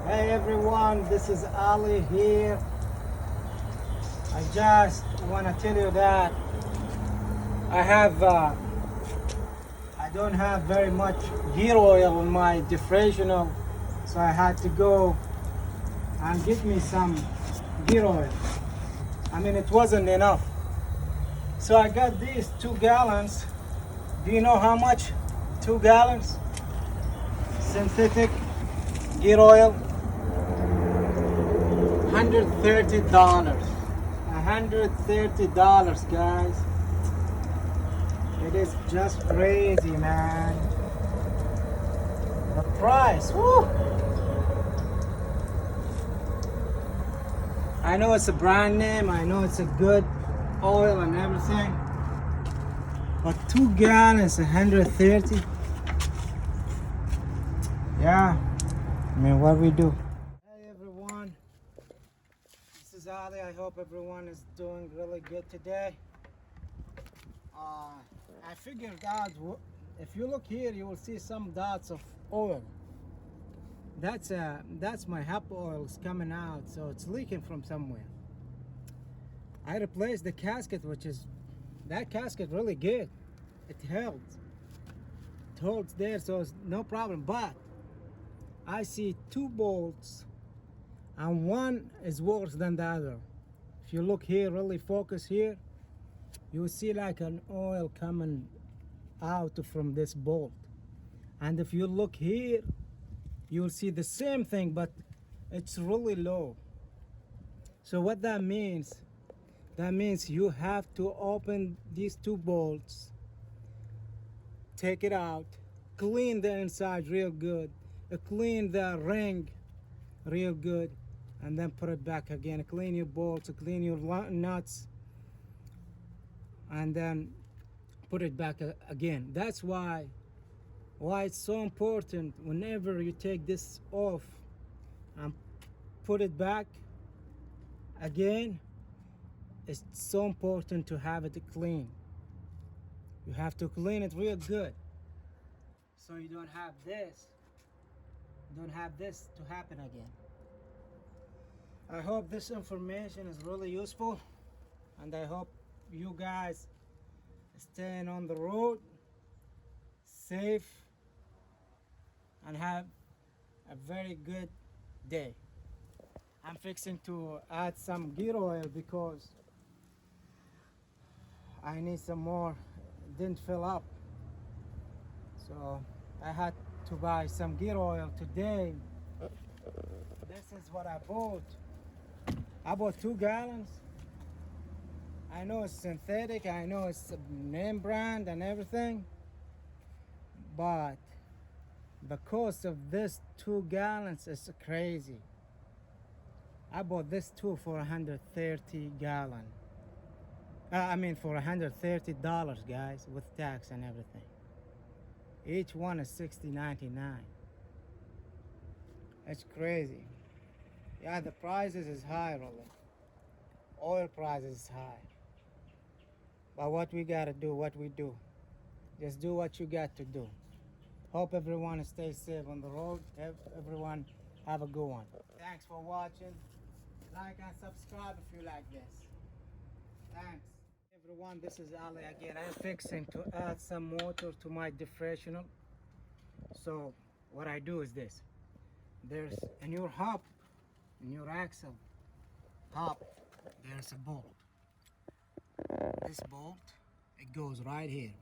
Hey everyone, this is Ali here. I just want to tell you that I don't have very much gear oil in my differential, so I had to go and get me some gear oil. I mean, it wasn't enough. So I got these 2 gallons. Do you know how much 2 gallons? Synthetic gear oil, $130. $130, guys. It is just crazy, man. The price, woo! I know it's a brand name, I know it's a good oil and everything, but 2 gallons, 130. Yeah, I mean, what we do? Hey everyone, this is Ali. I hope everyone is doing really good today. I figured out, if you look here, you will see some dots of oil. That's my hop oil is coming out, so it's leaking from somewhere. I replaced the casket, which is that casket really good. It holds there, so it's no problem. But I see 2 bolts, and one is worse than the other. If you look here, really focus here, you will see like an oil coming out from this bolt. And if you look here, you will see the same thing, but it's really low. So what that means you have to open these 2 bolts, take it out, clean the inside real good, clean the ring real good, and then put it back again. Clean your bolts, clean your nuts, and then put it back again. That's why it's so important whenever you take this off and put it back again. It's so important to have it clean. You have to clean it real good, so you don't have this to happen again. I hope this information is really useful, and I hope you guys staying on the road safe and have a very good day. I'm fixing to add some gear oil because I need some more. It didn't fill up, so I had to buy some gear oil today. This is what I bought. I bought 2 gallons. I know it's synthetic, I know it's a name brand and everything, but the cost of this 2 gallons is crazy. I bought this too for 130 gallon. For $130, guys, with tax and everything. Each one is $60.99. It's crazy. Yeah, the prices is high, really. Oil prices is high. But what we gotta do, what we do. Just do what you got to do. Hope everyone stays safe on the road. Everyone have a good one. Thanks for watching. Like and subscribe if you like this. Thanks. Everyone, this is Ali again. I'm fixing to add some water to my differential. So what I do is this. There's in your hub, in your axle hub, there's a bolt. This bolt, it goes right here.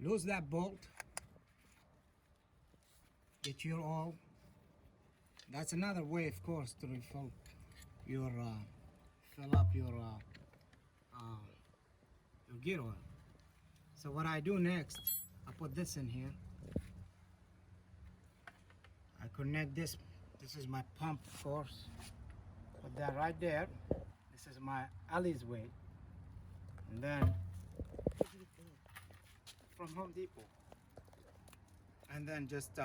Lose that bolt, get your oil. That's another way, of course, to refill your fill up your gear oil. So what I do next, I put this in here. I connect this. This is my pump, of course. Put that right there. This is my Ali's weight. And then from Home Depot. And then just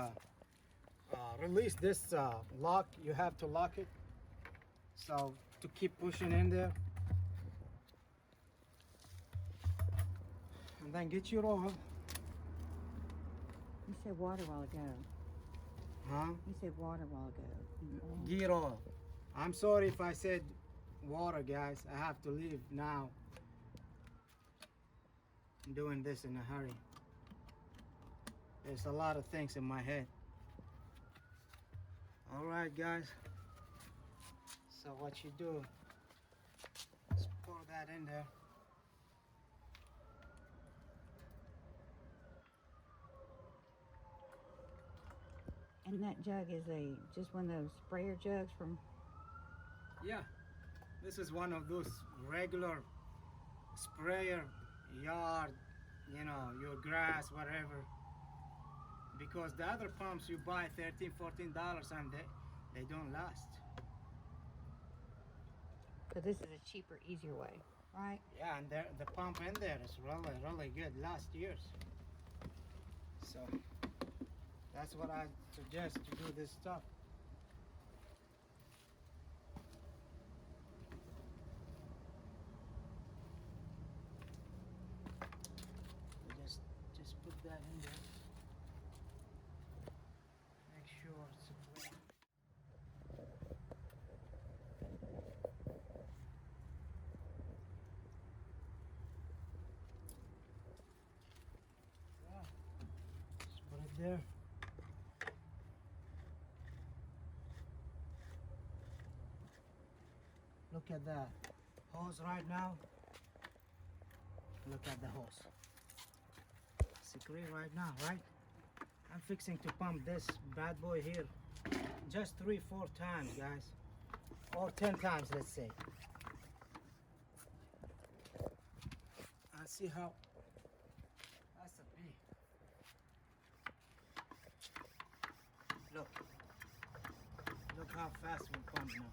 release this lock. You have to lock it. So to keep pushing in there. And then get your oil. You said water a while ago. Huh? You said water a while ago. Gear oil. I'm sorry if I said water, guys. I have to leave now. I'm doing this in a hurry. There's a lot of things in my head. All right, guys. So what you do, just pour that in there. And that jug is just one of those sprayer jugs from. Yeah, this is one of those regular sprayer yard, you know, your grass, whatever. Because the other pumps you buy $13-14 and they don't last. So this is a cheaper, easier way, right? Yeah, and the pump in there is really good, last year's. So that's what I suggest to do this stuff. Just put that in there. Make sure it's clean. Yeah. Just put it there. Look at that hose right now. Look at the hose. It's green right now, right? I'm fixing to pump this bad boy here just 3-4 times, guys, or 10 times, let's say. I see how. That's a B. Look how fast we pump now.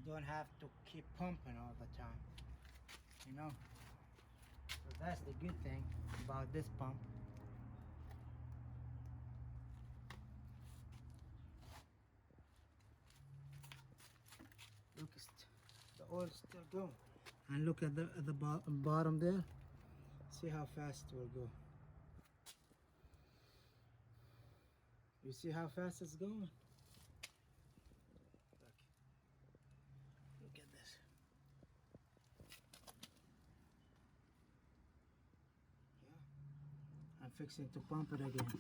You don't have to keep pumping all the time, you know. So that's the good thing about this pump. Look, the oil's still going. And look at the bottom there. See how fast it will go. You see how fast it's going? Look at this. Yeah. I'm fixing to pump it again.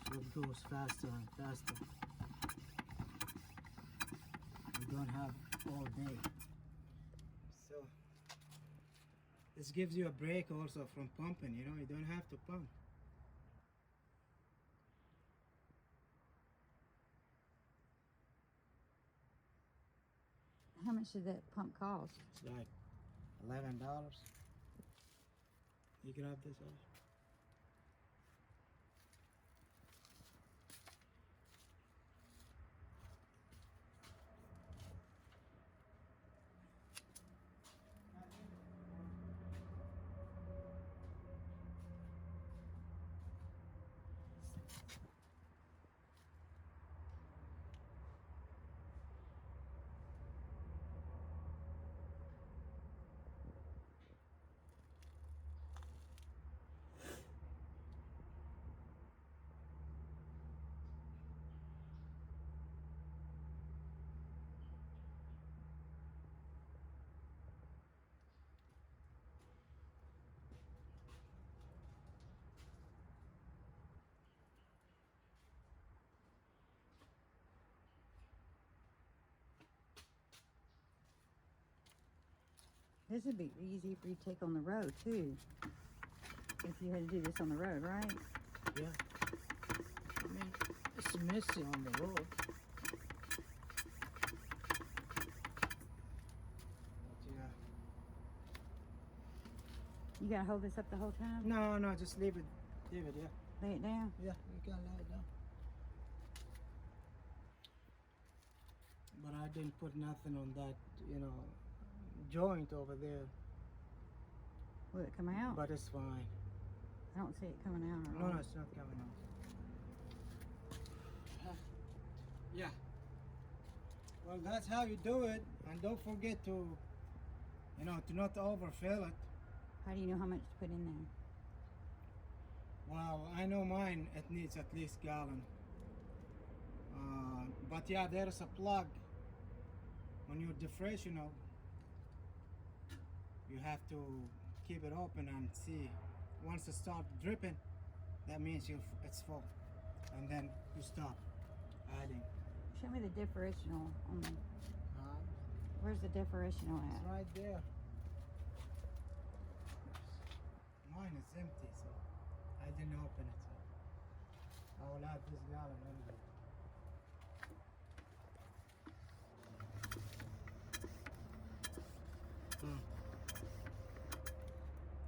So it goes faster and faster. We don't have all day. So this gives you a break also from pumping, you know, you don't have to pump. How much did that pump cost? It's like $11. You can have this off. This would be easy for you to take on the road too. If you had to do this on the road, right? Yeah. I mean, it's messy on the road. But yeah. You gotta hold this up the whole time? No, just leave it. Leave it, yeah. Lay it down? Yeah, you can lay it down. But I didn't put nothing on that, you know, joint over there, Will it come out? but it's fine. I don't see it coming out at No, all. no, it's not coming out. Yeah. Well, that's how you do it, and don't forget to, to not overfill it. How do you know how much to put in there? Well, I know mine, it needs at least gallon. But yeah, there's a plug. When you defrost, you have to keep it open and see. Once it starts dripping, that means it's full. And then you stop adding. Show me the differential on the, Uh, where's the differential it's at? right there. Mine is empty, so I didn't open it. So I will add this gallon anyway.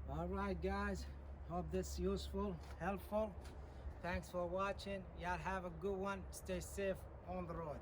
All right, guys. Hope this is useful, helpful. Thanks for watching. Y'all have a good one. Stay safe on the road.